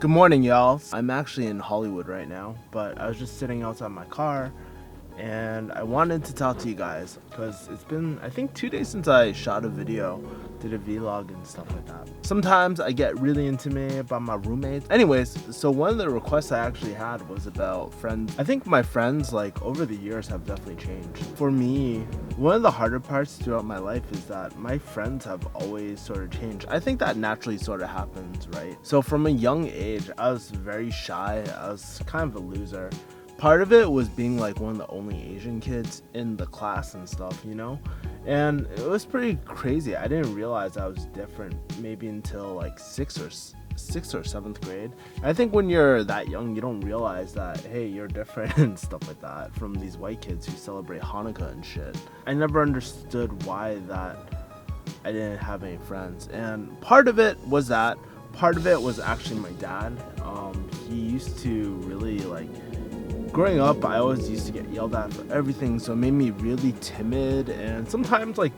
Good morning, y'all. I'm actually in Hollywood right now, but I was just sitting outside my car and I wanted to talk to you guys because it's been, I think, 2 days since I shot a video, did a vlog and stuff like that. Sometimes I get really intimate about my roommates. Anyways, so one of the requests I actually had was about friends. I think my friends, like, over the years have definitely changed. For me, one of the harder parts throughout my life is that my friends have always sort of changed. I think that naturally sort of happens, right? So from a young age, I was very shy. I was kind of a loser. Part of it was being like one of the only Asian kids in the class and stuff, and it was pretty crazy. I didn't realize I was different maybe until like sixth or seventh grade. I think when you're that young, you don't realize that, hey, you're different and stuff like that from these white kids who celebrate Hanukkah and shit. I never understood why that I didn't have any friends, and part of it was that. Part of it was actually my dad. He used to really like. Growing up, I always used to get yelled at for everything, so it made me really timid, and sometimes like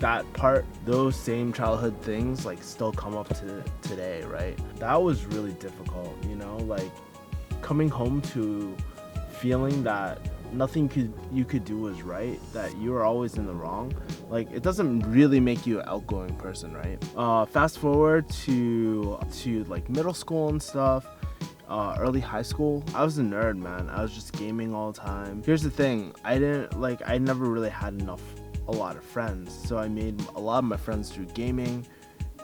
those same childhood things like still come up to today, right? That was really difficult, like coming home to feeling that nothing you could do was right, that you were always in the wrong. Like, it doesn't really make you an outgoing person, right? Fast forward to like middle school and stuff. Early high school, I was a nerd, man. I was just gaming all the time. Here's the thing, I never really had a lot of friends, so I made a lot of my friends through gaming,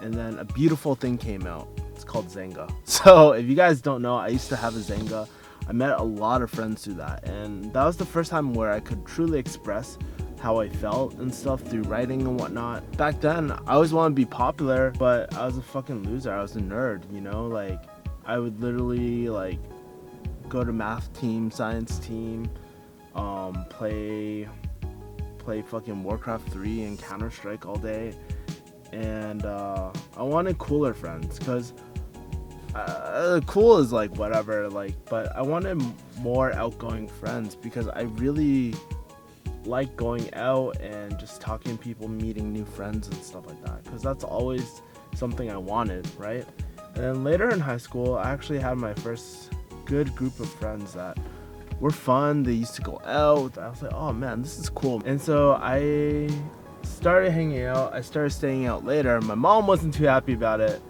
and then a beautiful thing came out. It's called Zanga. So if you guys don't know, I used to have a Zanga. I met a lot of friends through that, and that was the first time where I could truly express how I felt and stuff through writing and whatnot. Back then, I always wanted to be popular, but I was a fucking loser. I was a nerd, like I would literally like go to math team, science team, play fucking Warcraft 3 and Counter-Strike all day, and I wanted cooler friends because cool is like whatever, like, but I wanted more outgoing friends because I really like going out and just talking to people, meeting new friends and stuff like that, because that's always something I wanted, right? And then later in high school, I actually had my first good group of friends that were fun. They used to go out. I was like, oh man, this is cool. And so I started hanging out. I started staying out later. My mom wasn't too happy about it,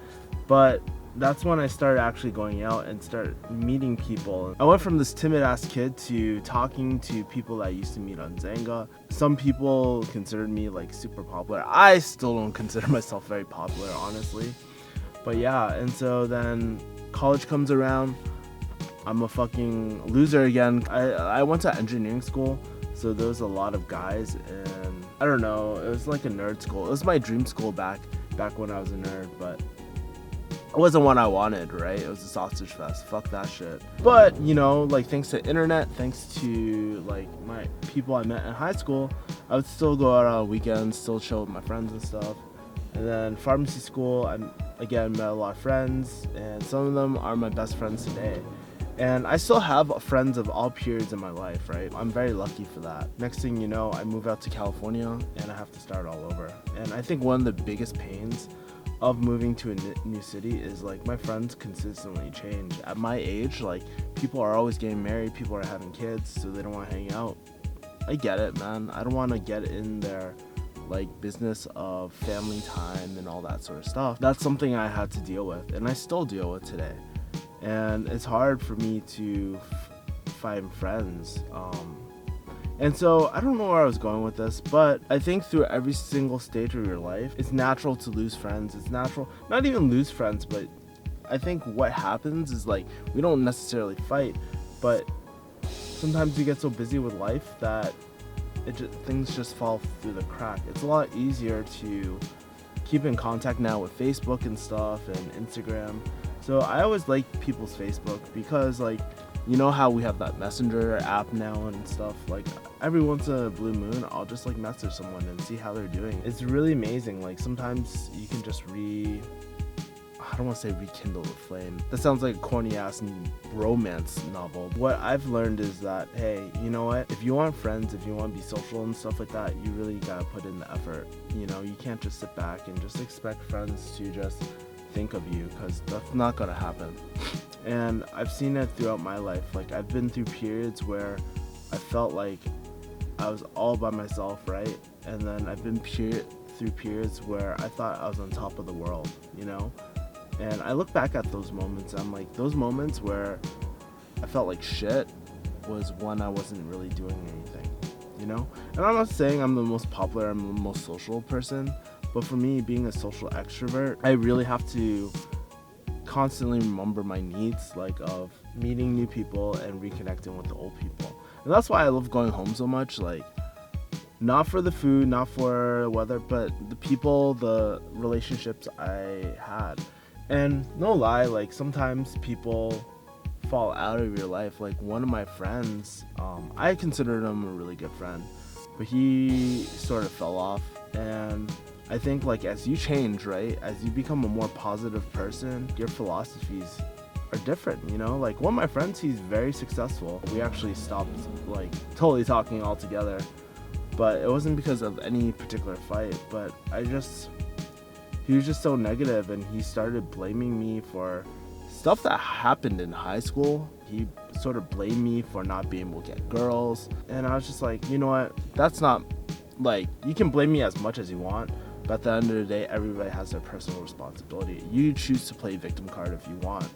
but that's when I started actually going out and started meeting people. I went from this timid ass kid to talking to people that I used to meet on Zanga. Some people considered me like super popular. I still don't consider myself very popular, honestly. But yeah, and so then college comes around. I'm a fucking loser again. I went to engineering school, so there was a lot of guys, and I don't know, it was like a nerd school. It was my dream school back when I was a nerd, but it wasn't what I wanted, right? It was a sausage fest. Fuck that shit. But, like, thanks to internet, thanks to like my people I met in high school, I would still go out on weekends, still chill with my friends and stuff. And then pharmacy school, I again met a lot of friends, and some of them are my best friends today. And I still have friends of all periods in my life, right? I'm very lucky for that. Next thing you know, I move out to California and I have to start all over. And I think one of the biggest pains of moving to a new city is like my friends consistently change. At my age, like, people are always getting married, people are having kids, so they don't want to hang out. I get it, man. I don't want to get in there like business of family time and all that sort of stuff. That's something I had to deal with, and I still deal with today. And it's hard for me to find friends. And so I don't know where I was going with this, but I think through every single stage of your life, it's natural to lose friends. It's natural, not even lose friends, but I think what happens is like we don't necessarily fight, but sometimes you get so busy with life that things just fall through the crack. It's a lot easier to keep in contact now with Facebook and stuff and Instagram. So I always like people's Facebook because, like, you know how we have that Messenger app now and stuff, like every once in a blue moon I'll just like message someone and see how they're doing. It's really amazing. Like, sometimes you can just I don't want to say rekindle the flame. That sounds like a corny ass romance novel. What I've learned is that, hey, you know what? If you want friends, if you want to be social and stuff like that, you really gotta put in the effort. You can't just sit back and just expect friends to just think of you, because that's not gonna happen. And I've seen it throughout my life. Like, I've been through periods where I felt like I was all by myself, right? And then I've been through periods where I thought I was on top of the world, you know? And I look back at those moments, I'm like, those moments where I felt like shit was when I wasn't really doing anything, you know? And I'm not saying I'm the most popular, I'm the most social person, but for me, being a social extrovert, I really have to constantly remember my needs, like of meeting new people and reconnecting with the old people. And that's why I love going home so much, like, not for the food, not for the weather, but the people, the relationships I had. And no lie, like, sometimes people fall out of your life. Like, one of my friends, I considered him a really good friend, but he sort of fell off. And I think, like, as you change, right, as you become a more positive person, your philosophies are different, you know? Like, one of my friends, he's very successful. We actually stopped, like, totally talking altogether, but it wasn't because of any particular fight, but he was just so negative, and he started blaming me for stuff that happened in high school. He sort of blamed me for not being able to get girls, and I was just like, you know what, that's not, like, you can blame me as much as you want, but at the end of the day, everybody has their personal responsibility. You choose to play victim card if you want.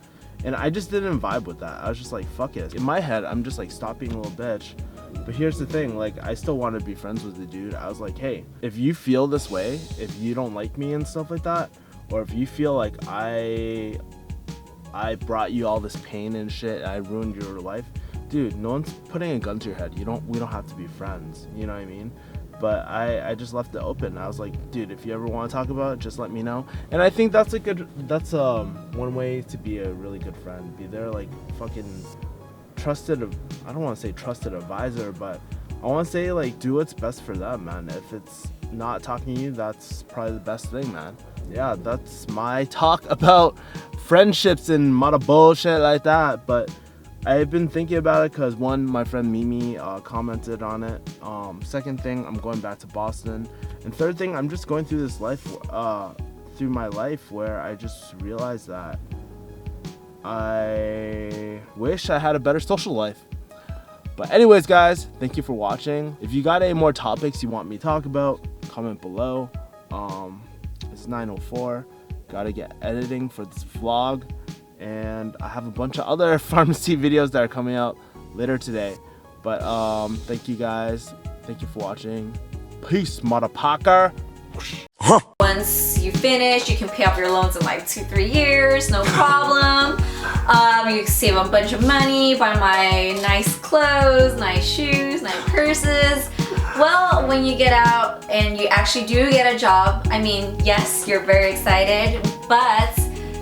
And I just didn't vibe with that. I was just like, fuck it. In my head, I'm just like, stop being a little bitch. But here's the thing, like, I still want to be friends with the dude. I was like, hey, if you feel this way, if you don't like me and stuff like that, or if you feel like I brought you all this pain and shit, I ruined your life, dude, no one's putting a gun to your head. We don't have to be friends, you know what I mean? But I just left it open. I was like, dude, if you ever want to talk about it, just let me know. And I think that's one way to be a really good friend. Be there, like, fucking trusted, I don't want to say trusted advisor, but I want to say, like, do what's best for them, man. If it's not talking to you, that's probably the best thing, man. Yeah, that's my talk about friendships and mother bullshit like that. But I've been thinking about it because, one, my friend Mimi commented on it. Second thing, I'm going back to Boston. And third thing, I'm just going through through my life where I just realized that I wish I had a better social life. But anyways, guys, thank you for watching. If you got any more topics you want me to talk about, comment below. It's 9:04. Gotta get editing for this vlog. And I have a bunch of other pharmacy videos that are coming out later today. But thank you guys. Thank you for watching. Peace, motherfucker. Once you finish, you can pay off your loans in like 2-3 years, no problem. You can save a bunch of money, buy my nice clothes, nice shoes, nice purses. Well, when you get out and you actually do get a job, I mean, yes, you're very excited, but